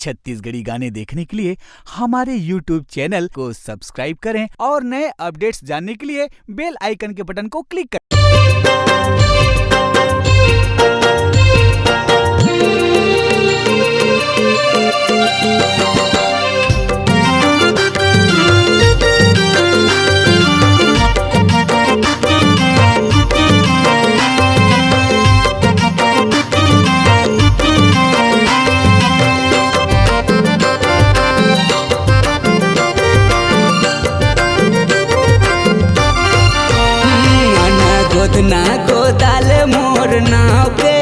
छत्तीसगढ़ी गाने देखने के लिए हमारे YouTube चैनल को सब्सक्राइब करें और नए अपडेट्स जानने के लिए बेल आइकन के बटन को क्लिक करें। गोदना गोदाल मोर नाव के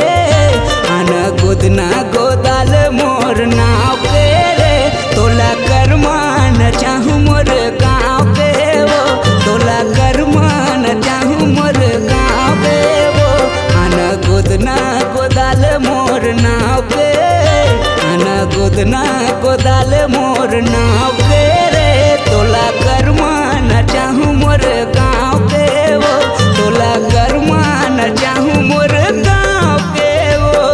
गोदना गोदाल मोर नाव के रे तोला करमान चाहूँ मोर गाँव के वो तोला करमान चाहूँ मोर गाँव के वो गोदना गोदाल मोर नाव के गोदना गोदाल मोर नाव के रे तोला करमान चाहूँ मोर गाँव के वो तोला करमान चाहूँ मोर गाँव के वो।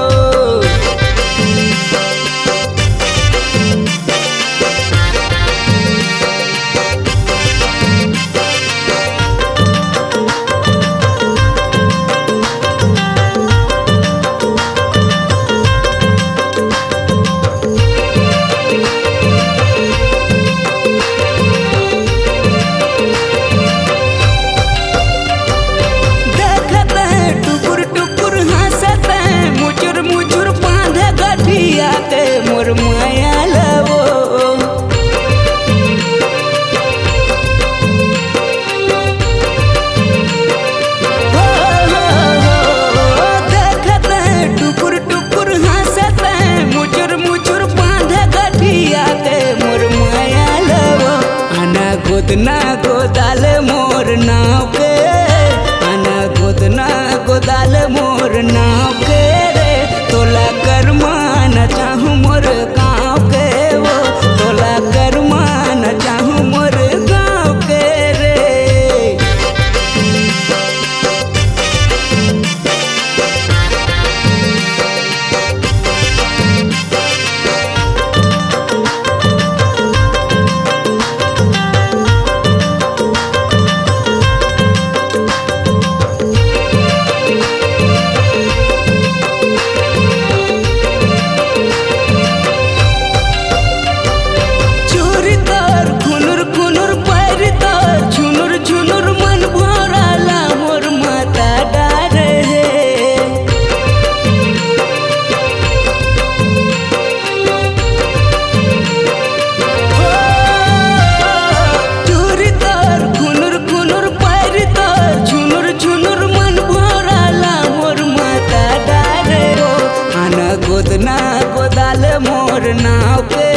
मोर माया लवो देखत टुकुर टुकुर हंसत मुचुर मुचुर बांध गठिया के मोर माया लवो गोदना गोदाल मोर नाव के गोदना गोदाल मोर नाव के रे तोला करमान चाहूँ मोर गाँव के वो तोला करमान चाहूँ मोर गाँव के रे। गोदना गोदाल मोर नाव के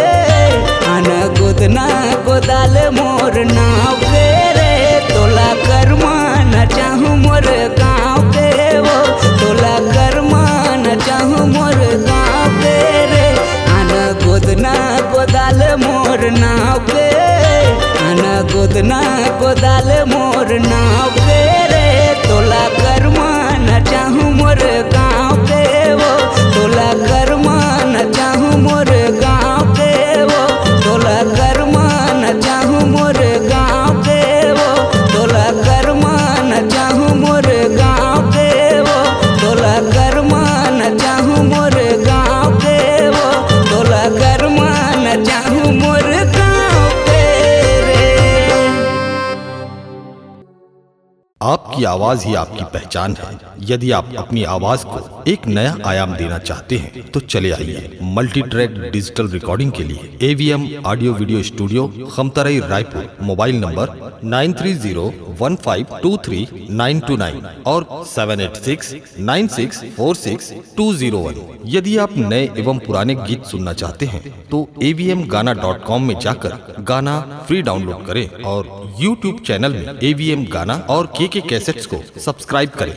गोदना गोदाल मोर नाव के रे तोला करमान चाहूँ मोर गाँव के वो तोला करमान चाहूँ मोर गाँव के रे गोदना गोदाल मोर नाव के गोदना गोदाल मोर नाव के रे तोला करमान चाहूँ मोर गाँव के वो तोला करमान चाहूँ मोर गाँव के वो तोला करमान चाहूँ मोर गाँव के वो तोला करमान चाहूँ मोर गाँव के वो तोला करमान चाहूँ मोर गाँव के वो तोला करमान चाहूँ मोर गाँव के रे। आपकी आवाज ही आपकी पहचान है। यदि आप अपनी आवाज को एक नया आयाम देना चाहते हैं तो चले आइए मल्टी ट्रैक डिजिटल रिकॉर्डिंग के लिए AVM audio video studio Khamtarai Raipur. Mobile number 9301523929 और 7869646201। यदि आप नए एवं पुराने गीत सुनना चाहते हैं तो avmgana.com में जाकर गाना फ्री डाउनलोड करें और YouTube चैनल में AVM गाना और KK कैसेट्स को सब्सक्राइब करें।